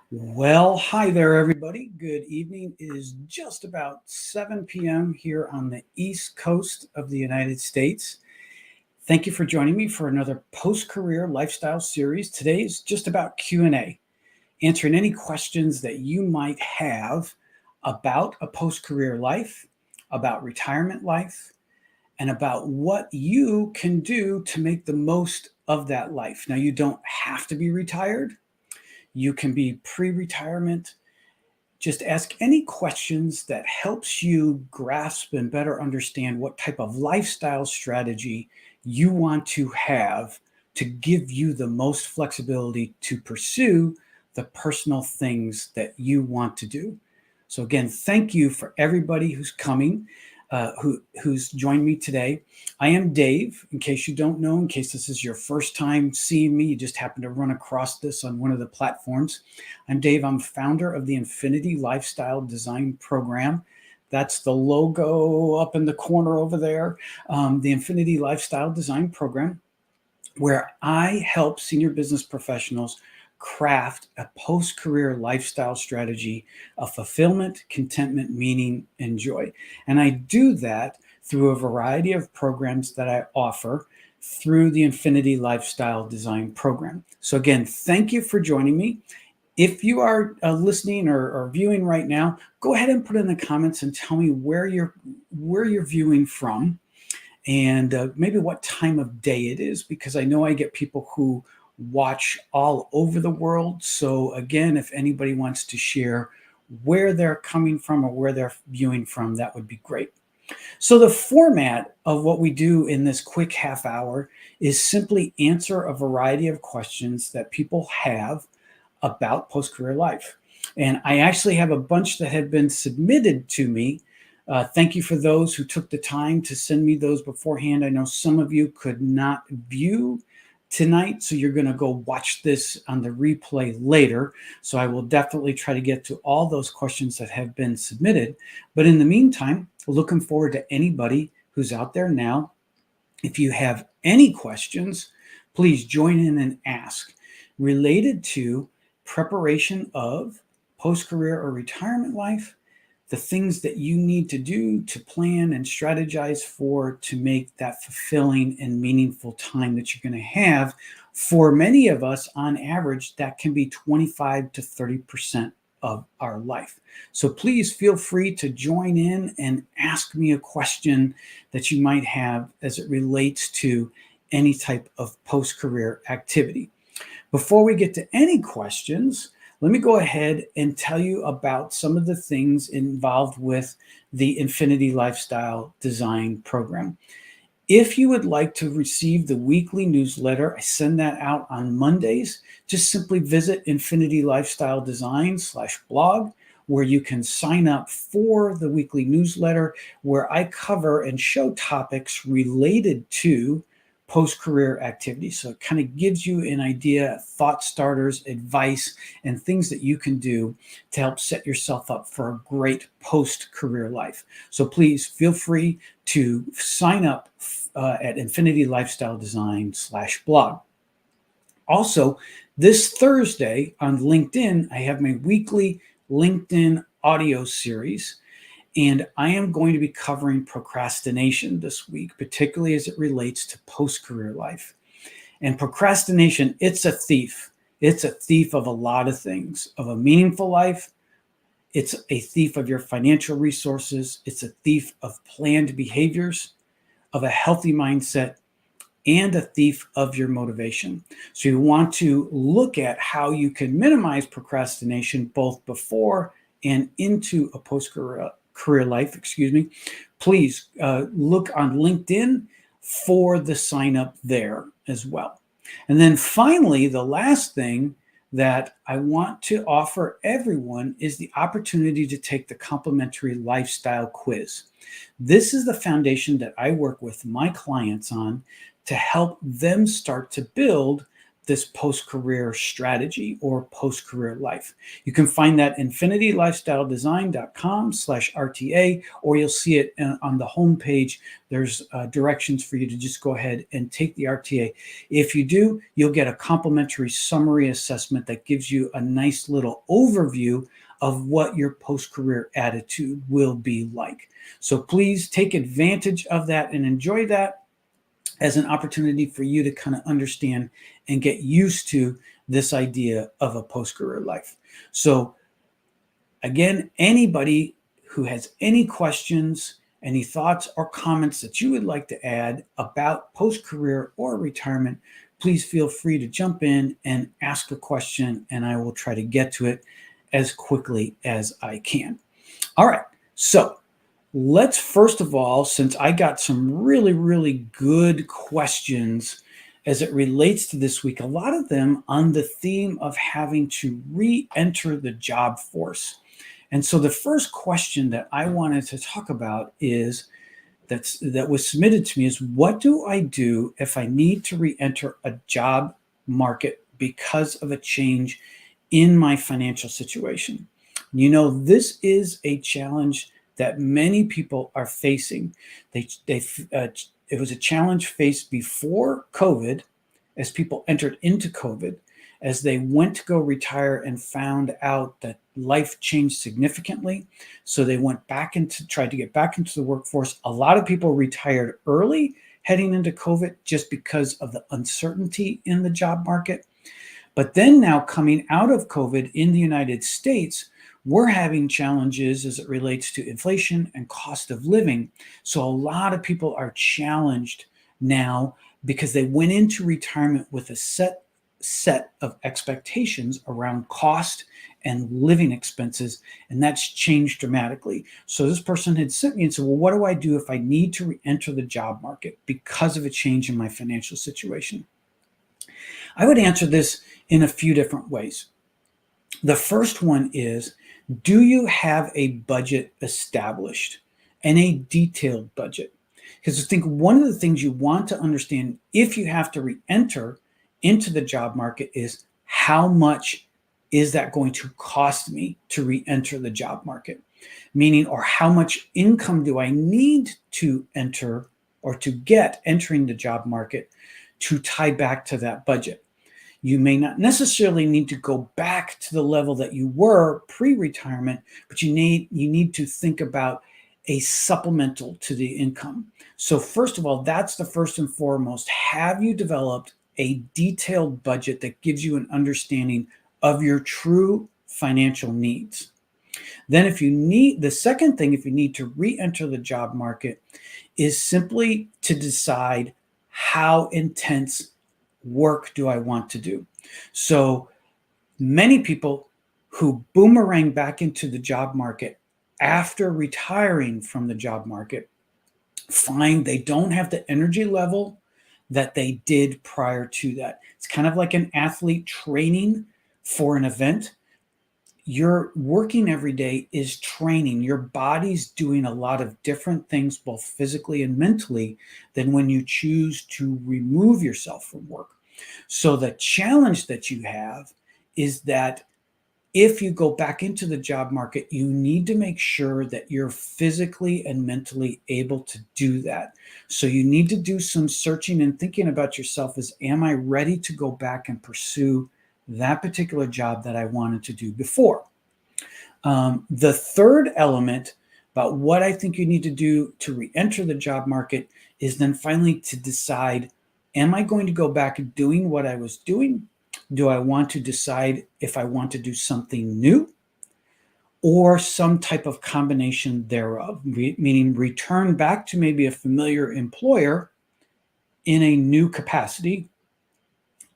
Well, hi there, everybody. Good evening. It is just about 7 p.m. here on the East Coast of the United States. Thank you for joining me for another post-career lifestyle series. Today is just about Q&A, answering any questions that you might have about a post-career life, about retirement life, and about what you can do to make the most of that life. Now, you don't have to be retired. You can be pre-retirement. Just ask any questions that helps you grasp and better understand what type of lifestyle strategy you want to have to give you the most flexibility to pursue the personal things that you want to do. So again, thank you for everybody who's coming, who's joined me today. I am Dave. In case you don't know, in case this is your first time seeing me, you just happen to run across this on one of the platforms. I'm Dave. I'm founder of the Infinity Lifestyle Design Program. That's the logo up in the corner over there, the Infinity Lifestyle Design Program, where I help senior business professionals craft a post-career lifestyle strategy of fulfillment, contentment, meaning, and joy. And I do that through a variety of programs that I offer through the Infinity Lifestyle Design Program. So again, thank you for joining me. If you are listening or viewing right now, go ahead and put in the comments and tell me where you're viewing from, and maybe what time of day it is, because I know I get people who watch all over the world. So again, if anybody wants to share where they're coming from or where they're viewing from, that would be great. So the format of what we do in this quick half hour is simply answer a variety of questions that people have about post-career life. And I actually have a bunch that have been submitted to me. Thank you for those who took the time to send me those beforehand. I know some of you could not view tonight, so you're going to go watch this on the replay later. So I will definitely try to get to all those questions that have been submitted. But in the meantime, looking forward to anybody who's out there now. If you have any questions, please join in and ask related to preparation of post-career or retirement life, the things that you need to do to plan and strategize for to make that fulfilling and meaningful time that you're going to have. For many of us, on average, that can be 25 to 30% of our life. So please feel free to join in and ask me a question that you might have as it relates to any type of post-career activity. Before we get to any questions, let me go ahead and tell you about some of the things involved with the Infinity Lifestyle Design Program. If you would like to receive the weekly newsletter, I send that out on Mondays. Just simply visit Infinity Lifestyle Design/blog, where you can sign up for the weekly newsletter, where I cover and show topics related to post-career activities. So it kind of gives you an idea, thought starters, advice, and things that you can do to help set yourself up for a great post-career life. So please feel free to sign up at Infinity Lifestyle Design/blog. Also, this Thursday on LinkedIn, I have my weekly LinkedIn audio series. And I am going to be covering procrastination this week, particularly as it relates to post-career life. And procrastination, it's a thief. It's a thief of a lot of things, of a meaningful life. It's a thief of your financial resources. It's a thief of planned behaviors, of a healthy mindset, and a thief of your motivation. So you want to look at how you can minimize procrastination both before and into a post-career life, please look on LinkedIn for the sign up there as well. And then finally, the last thing that I want to offer everyone is the opportunity to take the complimentary lifestyle quiz. This is the foundation that I work with my clients on to help them start to build this post-career strategy or post-career life. You can find that infinitylifestyledesign.com/RTA, or you'll see it on the homepage. There's directions for you to just go ahead and take the RTA. If you do, you'll get a complimentary summary assessment that gives you a nice little overview of what your post-career attitude will be like. So please take advantage of that and enjoy that as an opportunity for you to kind of understand and get used to this idea of a post-career life. So again, anybody who has any questions, any thoughts or comments that you would like to add about post-career or retirement, please feel free to jump in and ask a question, and I will try to get to it as quickly as I can. All right, so let's first of all, since I got some really, really good questions as it relates to this week, a lot of them on the theme of having to re-enter the job force. And so the first question that I wanted to talk about is that was submitted to me is, what do I do if I need to re-enter a job market because of a change in my financial situation? You know, this is a challenge that many people are facing. It was a challenge faced before COVID, as people entered into COVID, as they went to go retire and found out that life changed significantly. So they tried to get back into the workforce. A lot of people retired early heading into COVID just because of the uncertainty in the job market. But then now, coming out of COVID in the United States, we're having challenges as it relates to inflation and cost of living. So a lot of people are challenged now because they went into retirement with a set of expectations around cost and living expenses, and that's changed dramatically. So this person had sent me and said, well, what do I do if I need to re-enter the job market because of a change in my financial situation? I would answer this in a few different ways. The first one is, do you have a budget established, and a detailed budget? Because I think one of the things you want to understand if you have to re-enter into the job market is, how much is that going to cost me to re-enter the job market? Meaning, or how much income do I need to enter or to get entering the job market to tie back to that budget? You may not necessarily need to go back to the level that you were pre-retirement, but you need to think about a supplemental to the income. So first of all, that's the first and foremost. Have you developed a detailed budget that gives you an understanding of your true financial needs? Then the second thing, if you need to re-enter the job market, is simply to decide, how intense work do I want to do? So many people who boomerang back into the job market after retiring from the job market find they don't have the energy level that they did prior to that. It's kind of like an athlete training for an event. You're working every day is training. Your body's doing a lot of different things, both physically and mentally, than when you choose to remove yourself from work. So the challenge that you have is that if you go back into the job market, you need to make sure that you're physically and mentally able to do that. So you need to do some searching and thinking about yourself as, am I ready to go back and pursue that particular job that I wanted to do before? The third element about what I think you need to do to re-enter the job market is then finally to decide, am I going to go back doing what I was doing? Do I want to decide if I want to do something new, or some type of combination thereof, meaning return back to maybe a familiar employer in a new capacity,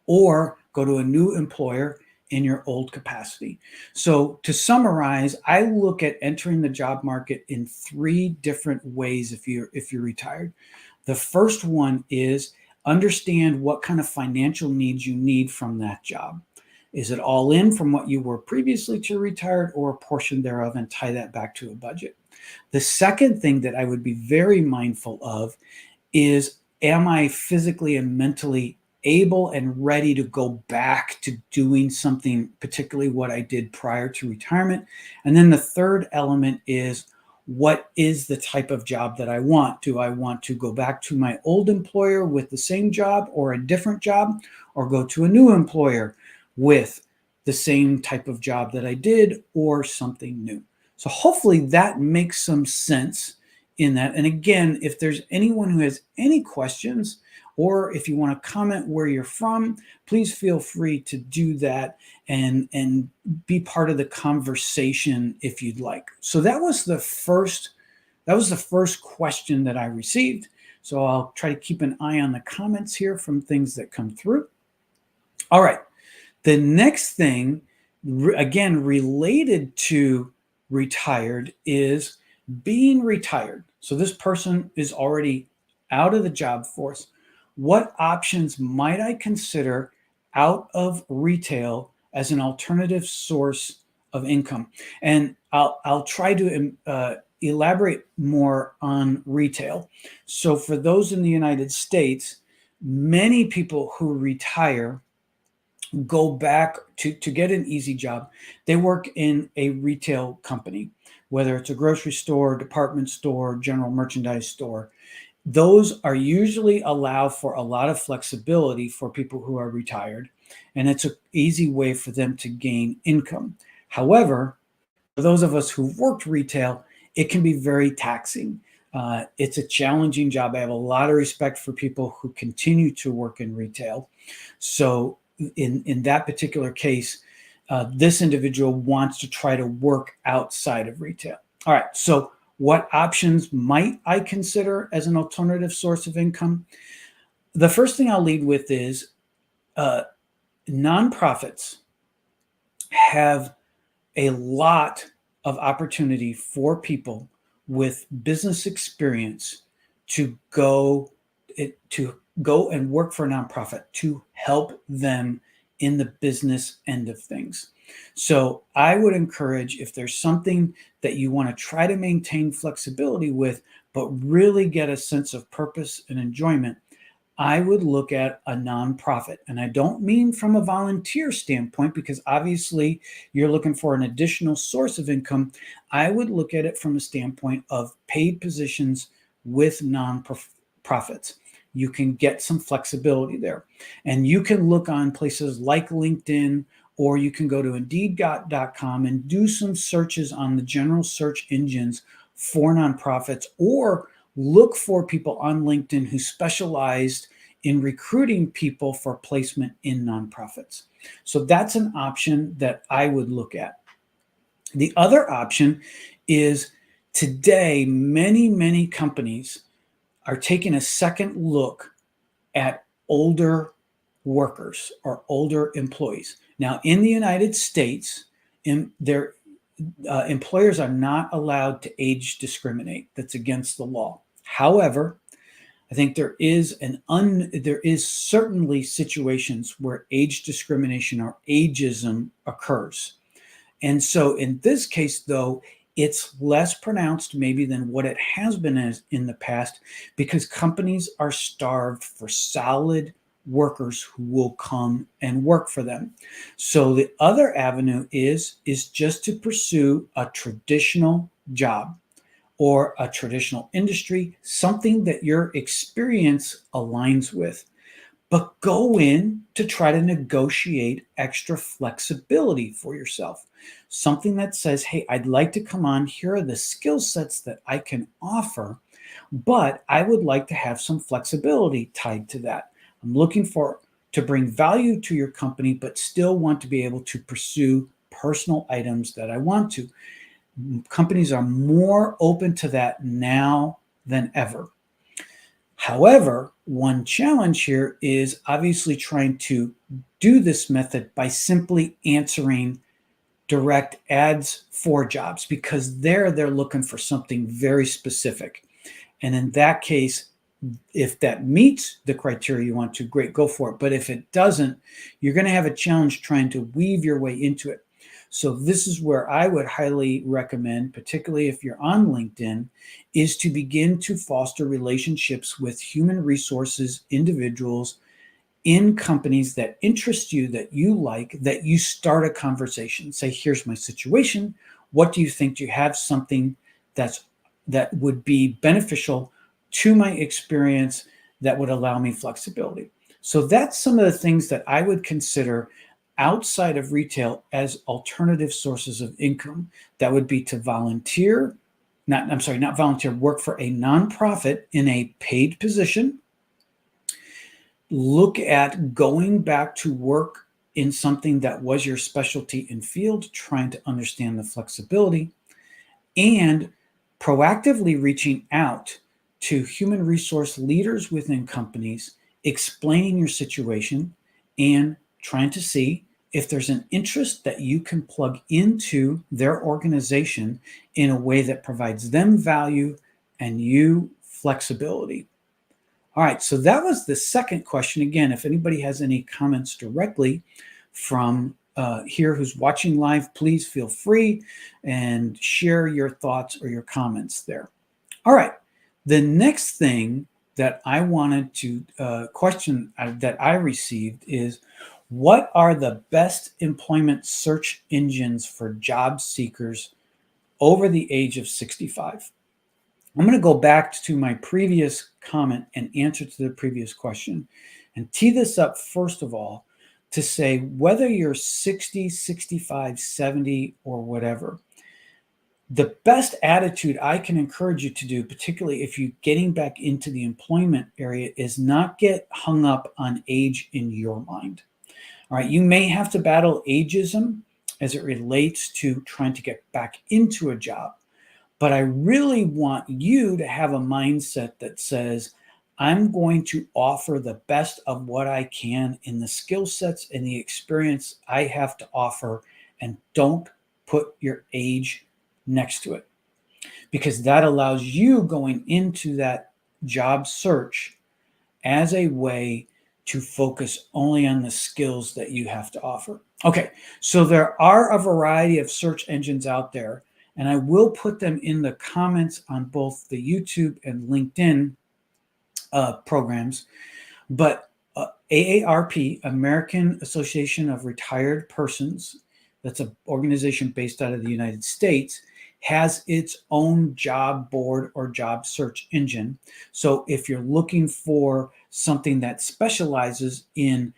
or go to a new employer in your old capacity? So to summarize, I look at entering the job market in three different ways if you're retired. The first one is, understand what kind of financial needs you need from that job. Is it all in from what you were previously to retired, or a portion thereof, and tie that back to a budget? The second thing that I would be very mindful of is, am I physically and mentally able and ready to go back to doing something, particularly what I did prior to retirement. And then the third element is, what is the type of job that I want? Do I want to go back to my old employer with the same job or a different job, or go to a new employer with the same type of job that I did or something new? So hopefully that makes some sense in that. And again, if there's anyone who has any questions, or if you want to comment where you're from, please feel free to do that and be part of the conversation if you'd like. So that was the first question that I received. So I'll try to keep an eye on the comments here from things that come through. All right. The next thing, again, related to retired, is being retired. So this person is already out of the job force. What options might I consider out of retail as an alternative source of income? And I'll try to elaborate more on retail. So for those in the United States, many people who retire go back to get an easy job. They work in a retail company, whether it's a grocery store, department store, general merchandise store. Those are usually allow for a lot of flexibility for people who are retired, and it's an easy way for them to gain income. However, for those of us who've worked retail, it can be very taxing. It's a challenging job. I have a lot of respect for people who continue to work in retail. So in that particular case, this individual wants to try to work outside of retail. All right, so what options might I consider as an alternative source of income? The first thing I'll lead with is nonprofits have a lot of opportunity for people with business experience to go and work for a nonprofit to help them in the business end of things. So I would encourage, if there's something that you want to try to maintain flexibility with, but really get a sense of purpose and enjoyment, I would look at a nonprofit. And I don't mean from a volunteer standpoint, because obviously you're looking for an additional source of income. I would look at it from a standpoint of paid positions with nonprofits. You can get some flexibility there. And you can look on places like LinkedIn, or you can go to indeed.com and do some searches on the general search engines for nonprofits, or look for people on LinkedIn who specialized in recruiting people for placement in nonprofits. So that's an option that I would look at. The other option is, today, many companies are taking a second look at older workers or older employees. Now, in the United States, employers are not allowed to age discriminate. That's against the law. However, I think there is certainly situations where age discrimination or ageism occurs. And so in this case, though, it's less pronounced maybe than what it has been as in the past, because companies are starved for solid workers who will come and work for them. So the other avenue is just to pursue a traditional job or a traditional industry, something that your experience aligns with. But go in to try to negotiate extra flexibility for yourself. Something that says, hey, I'd like to come on. Here are the skill sets that I can offer, but I would like to have some flexibility tied to that. I'm looking to bring value to your company, but still want to be able to pursue personal items that I want to. Companies are more open to that now than ever. However, one challenge here is obviously trying to do this method by simply answering direct ads for jobs, because they're looking for something very specific. And in that case, if that meets the criteria you want to, great, go for it. But if it doesn't, you're going to have a challenge trying to weave your way into it. So this is where I would highly recommend, particularly if you're on LinkedIn, is to begin to foster relationships with human resources individuals in companies that interest you, that you like, that you start a conversation. Say, here's my situation. What do you think? Do you have something that would be beneficial to my experience that would allow me flexibility? So that's some of the things that I would consider outside of retail as alternative sources of income. That would be to volunteer, not volunteer, work for a nonprofit in a paid position. Look at going back to work in something that was your specialty and field, trying to understand the flexibility, and proactively reaching out to human resource leaders within companies, explaining your situation and trying to see if there's an interest that you can plug into their organization in a way that provides them value and you flexibility. All right, so that was the second question. Again, if anybody has any comments directly from here who's watching live, please feel free and share your thoughts or your comments there. All right, the next thing that I wanted to question that I received is, what are the best employment search engines for job seekers over the age of 65? I'm going to go back to my previous comment and answer to the previous question and tee this up first of all to say, whether you're 60, 65, 70, or whatever, the best attitude I can encourage you to do, particularly if you're getting back into the employment area, is not get hung up on age in your mind. All right, you may have to battle ageism as it relates to trying to get back into a job. But I really want you to have a mindset that says, I'm going to offer the best of what I can in the skill sets and the experience I have to offer, and don't put your age next to it, because that allows you going into that job search as a way to focus only on the skills that you have to offer. Okay, so there are a variety of search engines out there, and I will put them in the comments on both the YouTube and LinkedIn programs. But AARP, American Association of Retired Persons, that's an organization based out of the United States, has its own job board or job search engine. So if you're looking for something that specializes in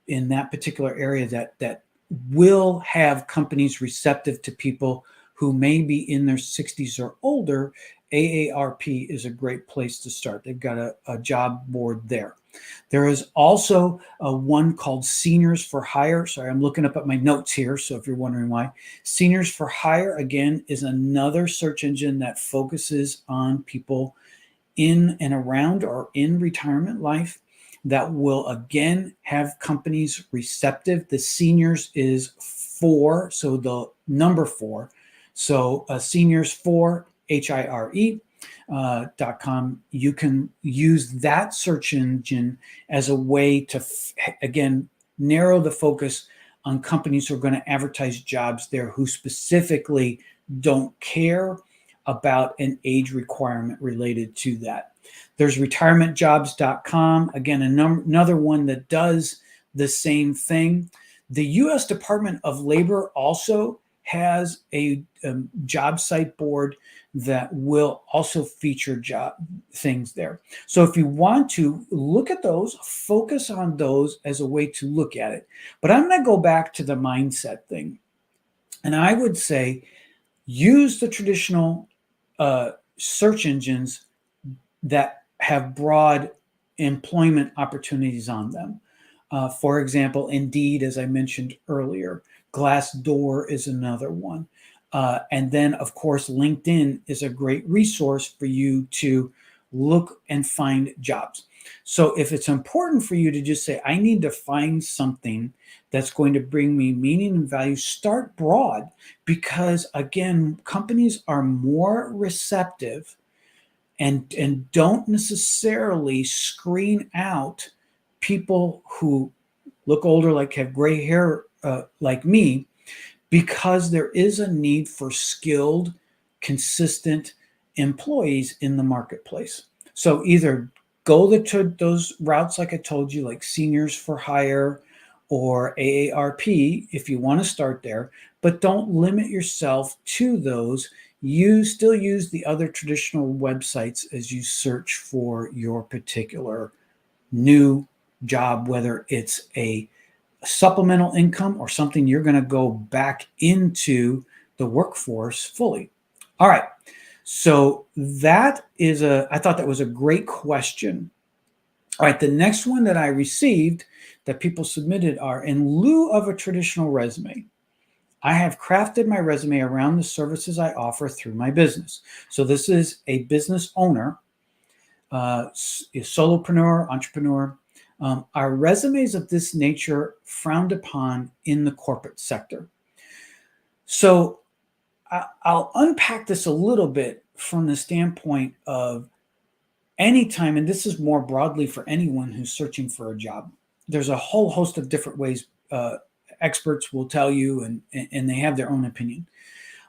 that particular area, that will have companies receptive to people who may be in their 60s or older, AARP is a great place to start. They've got a job board there. There is also one called Seniors for Hire. Sorry, I'm looking up at my notes here, so if you're wondering why. Seniors for Hire, again, is another search engine that focuses on people in and around or in retirement life, that will, again, have companies receptive. The seniors is 4, so the number 4. So seniors for HIRE.com. You can use that search engine as a way to, again, narrow the focus on companies who are going to advertise jobs there, who specifically don't care about an age requirement related to that. There's retirementjobs.com, again, another one that does the same thing. The U.S. Department of Labor also has a job site board that will also feature job things there. So if you want to look at those, focus on those as a way to look at it. But I'm going to go back to the mindset thing. And I would say, use the traditional search engines that have broad employment opportunities on them. For example, Indeed, as I mentioned earlier. Glassdoor is another one. And then, of course, LinkedIn is a great resource for you to look and find jobs. So if it's important for you to just say, I need to find something that's going to bring me meaning and value, start broad, because, again, companies are more receptive and don't necessarily screen out people who look older, like have gray hair, like me, because there is a need for skilled, consistent employees in the marketplace. So either Go to those routes, like I told you, like seniors for hire or AARP, if you want to start there, but don't limit yourself to those. You still use the other traditional websites as you search for your particular new job, whether it's a supplemental income or something you're going to go back into the workforce fully. All right. So I thought that was a great question. All right. The next one that I received that people submitted are, in lieu of a traditional resume, I have crafted my resume around the services I offer through my business. So this is a business owner, a solopreneur, entrepreneur. Are resumes of this nature frowned upon in the corporate sector? So I'll unpack this a little bit from the standpoint of anytime, and this is more broadly for anyone who's searching for a job. There's a whole host of different ways experts will tell you, and they have their own opinion.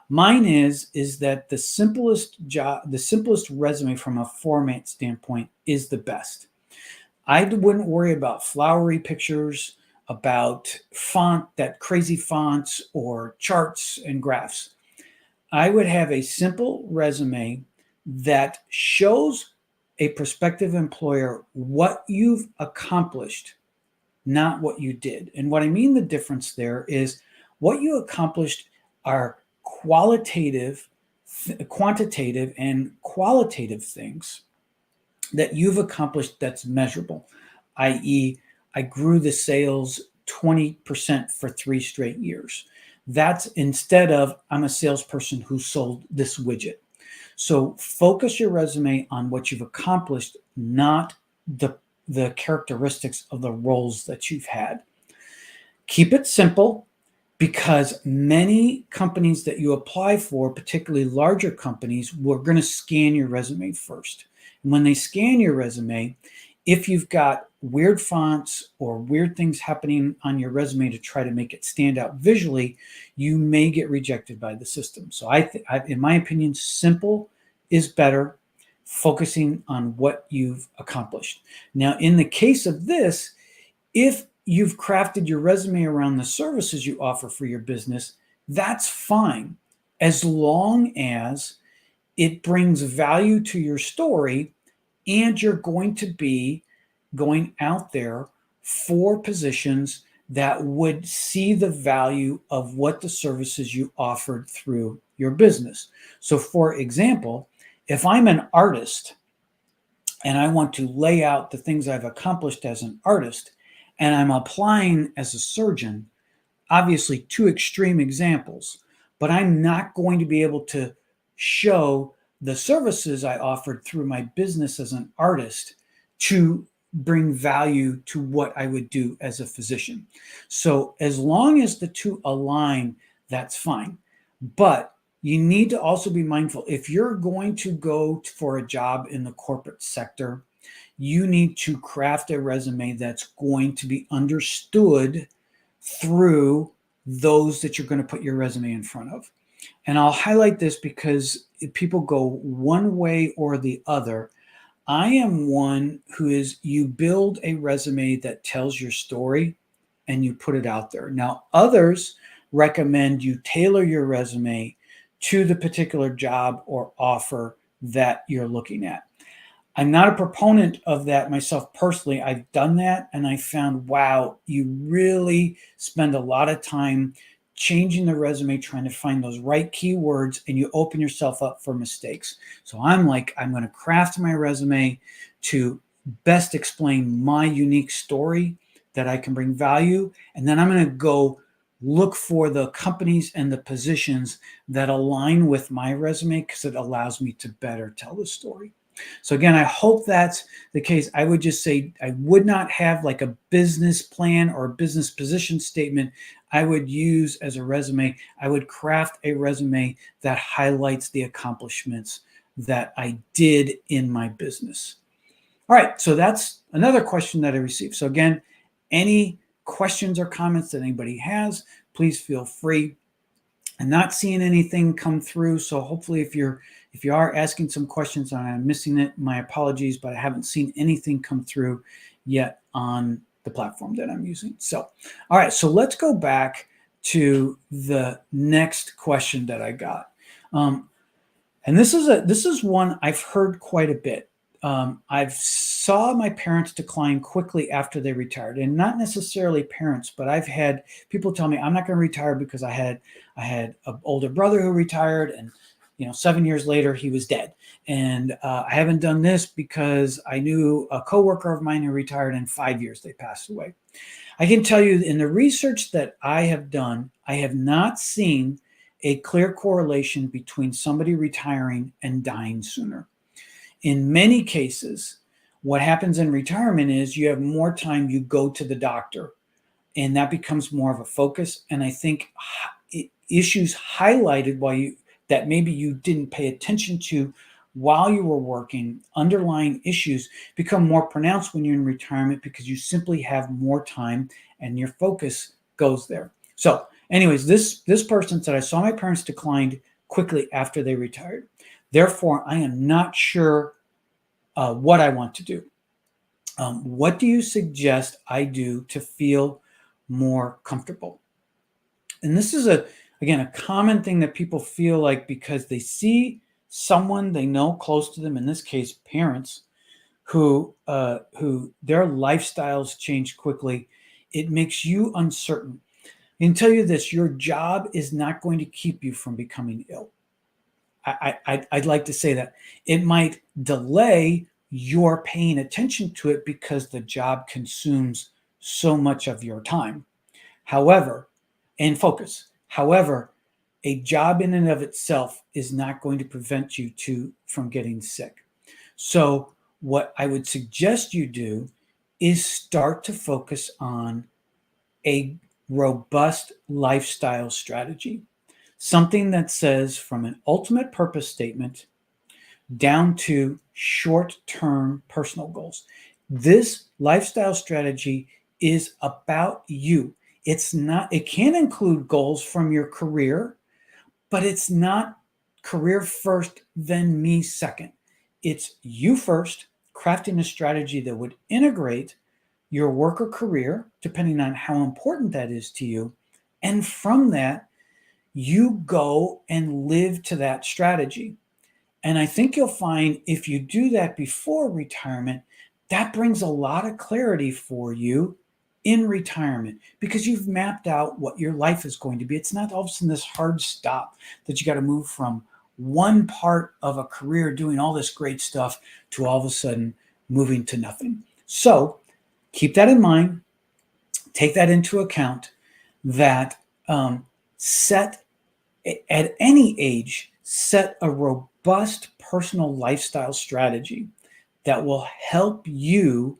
Mine is that the simplest resume from a format standpoint is the best. I wouldn't worry about flowery pictures, about that crazy fonts, or charts and graphs. I would have a simple resume that shows a prospective employer what you've accomplished, not what you did. And what I mean the difference there is what you accomplished are quantitative and qualitative things that you've accomplished that's measurable, i.e., I grew the sales 20% for 3 straight years. That's instead of I'm a salesperson who sold this widget. So focus your resume on what you've accomplished, not the characteristics of the roles that you've had. Keep it simple, because many companies that you apply for, particularly larger companies, we're going to scan your resume first. And when they scan your resume, if you've got weird fonts or weird things happening on your resume to try to make it stand out visually, you may get rejected by the system. So in my opinion, simple is better, focusing on what you've accomplished. Now, in the case of this, if you've crafted your resume around the services you offer for your business, that's fine, as long as it brings value to your story and you're going to be going out there for positions that would see the value of what the services you offered through your business. So, for example, if I'm an artist and I want to lay out the things I've accomplished as an artist, and I'm applying as a surgeon, obviously 2 extreme examples, but I'm not going to be able to show the services I offered through my business as an artist to bring value to what I would do as a physician. So as long as the 2 align, that's fine. But you need to also be mindful, if you're going to go for a job in the corporate sector, you need to craft a resume that's going to be understood through those that you're going to put your resume in front of. And I'll highlight this because if people go one way or the other. I am one who is, you build a resume that tells your story and you put it out there. Now, others recommend you tailor your resume to the particular job or offer that you're looking at. I'm not a proponent of that myself personally. I've done that and I found, wow, you really spend a lot of time changing the resume, trying to find those right keywords, and you open yourself up for mistakes. So I'm going to craft my resume to best explain my unique story that I can bring value. And then I'm going to go look for the companies and the positions that align with my resume, because it allows me to better tell the story. So again, I hope that's the case. I would just say I would not have like a business plan or a business position statement I would use as a resume. I would craft a resume that highlights the accomplishments that I did in my business. All right, so that's another question that I received. So again, any questions or comments that anybody has, please feel free. I'm not seeing anything come through, so hopefully if you're If you are asking some questions and I'm missing it, my apologies, but I haven't seen anything come through yet on the platform that I'm using. So, all right, so let's go back to the next question that I got. And this is one I've heard quite a bit. I've saw my parents decline quickly after they retired, and not necessarily parents, but I've had people tell me I'm not going to retire because I had an older brother who retired, and 7 years later he was dead, and I haven't done this because I knew a coworker of mine who retired, in 5 years they passed away. I can tell you in the research that I have done, I have not seen a clear correlation between somebody retiring and dying sooner. In many cases, what happens in retirement is you have more time, you go to the doctor, and that becomes more of a focus. And I think issues highlighted that maybe you didn't pay attention to while you were working, underlying issues become more pronounced when you're in retirement because you simply have more time and your focus goes there. So anyways, this person said, I saw my parents declined quickly after they retired. Therefore, I am not sure what I want to do. What do you suggest I do to feel more comfortable? And this is again, a common thing that people feel like because they see someone they know close to them, in this case, parents, who their lifestyles change quickly, it makes you uncertain. I can tell you this: your job is not going to keep you from becoming ill. I'd like to say that it might delay your paying attention to it because the job consumes so much of your time. However, and focus. However, a job in and of itself is not going to prevent you from getting sick. So what I would suggest you do is start to focus on a robust lifestyle strategy, something that says from an ultimate purpose statement down to short-term personal goals. This lifestyle strategy is about you. It can include goals from your career, but it's not career first, then me second. It's you first, crafting a strategy that would integrate your work or career, depending on how important that is to you. And from that, you go and live to that strategy. And I think you'll find if you do that before retirement, that brings a lot of clarity for you in retirement because you've mapped out what your life is going to be. It's not all of a sudden this hard stop that you got to move from one part of a career doing all this great stuff to all of a sudden moving to nothing. So keep that in mind. Take that into account that set at any age, set a robust personal lifestyle strategy that will help you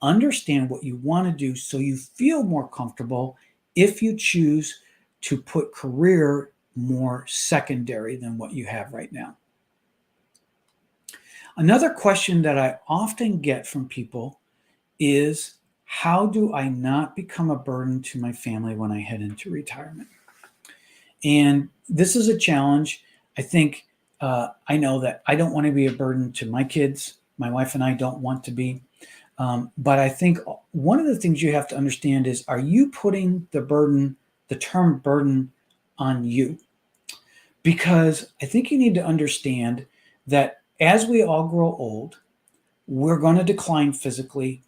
understand what you want to do so you feel more comfortable if you choose to put career more secondary than what you have right now. Another question that I often get from people is, how do I not become a burden to my family when I head into retirement? And this is a challenge. I think I know that I don't want to be a burden to my kids. My wife and I don't want to be. But I think one of the things you have to understand is, are you putting the term burden on you? Because I think you need to understand that as we all grow old, we're going to decline physically.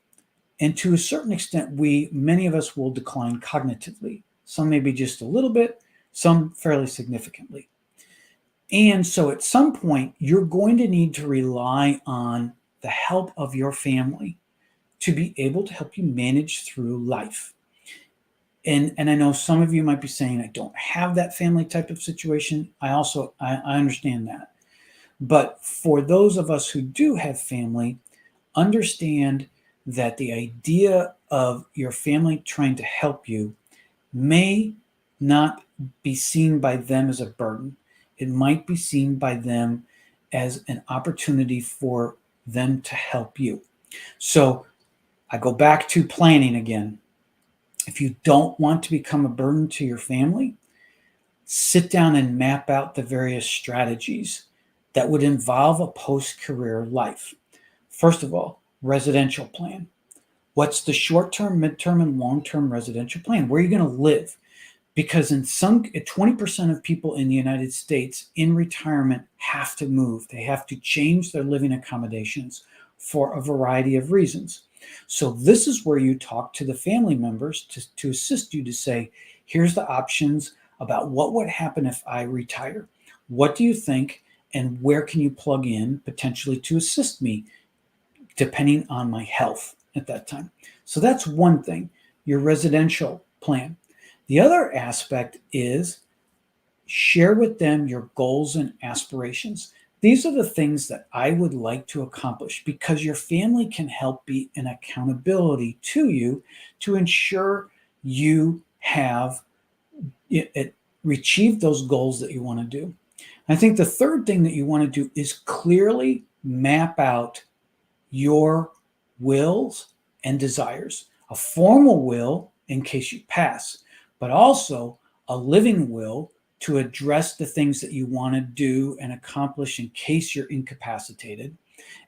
And to a certain extent, many of us will decline cognitively. Some maybe just a little bit, some fairly significantly. And so at some point, you're going to need to rely on the help of your family to be able to help you manage through life. And I know some of you might be saying, I don't have that family type of situation. I understand that. But for those of us who do have family, understand that the idea of your family trying to help you may not be seen by them as a burden. It might be seen by them as an opportunity for them to help you. So I go back to planning again. If you don't want to become a burden to your family, sit down and map out the various strategies that would involve a post-career life. First of all, residential plan. What's the short-term, mid-term, and long-term residential plan? Where are you going to live? Because in some 20% of people in the United States in retirement have to move. They have to change their living accommodations for a variety of reasons. So this is where you talk to the family members to assist you to say, here's the options about what would happen if I retire. What do you think? And where can you plug in potentially to assist me, depending on my health at that time? So that's one thing, your residential plan. The other aspect is share with them your goals and aspirations. These are the things that I would like to accomplish, because your family can help be an accountability to you to ensure you have achieved those goals that you want to do. I think the third thing that you want to do is clearly map out your wills and desires. A formal will in case you pass, but also a living will to address the things that you want to do and accomplish in case you're incapacitated.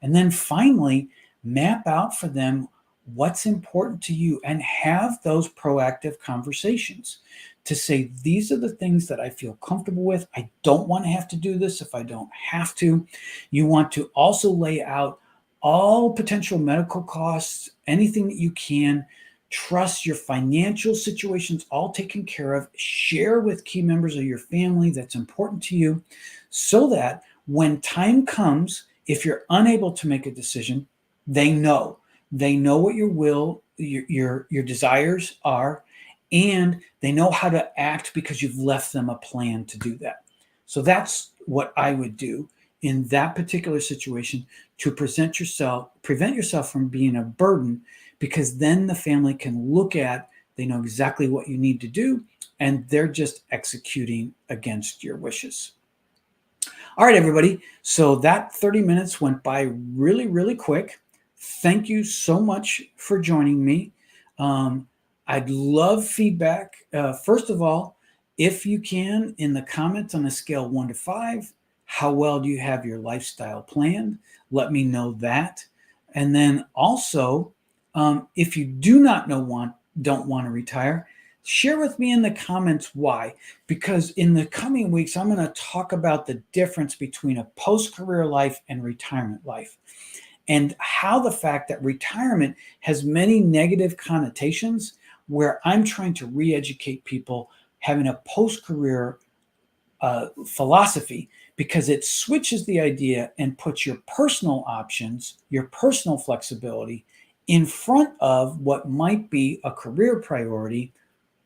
And then finally, map out for them what's important to you and have those proactive conversations to say, these are the things that I feel comfortable with. I don't want to have to do this if I don't have to. You want to also lay out all potential medical costs, anything that you can. Trust your financial situations all taken care of. Share with key members of your family that's important to you, so that when time comes, if you're unable to make a decision, they know what your will, your desires are, and they know how to act because you've left them a plan to do that. So that's what I would do in that particular situation to prevent yourself from being a burden, because then the family can look at, they know exactly what you need to do, and they're just executing against your wishes. All right, everybody. So that 30 minutes went by really, really quick. Thank you so much for joining me. I'd love feedback. First of all, if you can, in the comments on a scale 1 to 5, how well do you have your lifestyle planned? Let me know that. And then also, if you don't want to retire, share with me in the comments why. Because in the coming weeks, I'm going to talk about the difference between a post-career life and retirement life, and how the fact that retirement has many negative connotations, where I'm trying to re-educate people having a post-career philosophy, because it switches the idea and puts your personal options, your personal flexibility in front of what might be a career priority,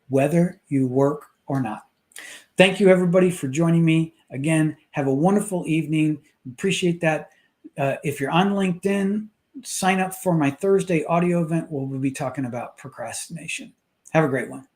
whether you work or not. Thank you, everybody, for joining me. Again, have a wonderful evening. Appreciate that. If you're on LinkedIn, sign up for my Thursday audio event where we'll be talking about procrastination. Have a great one.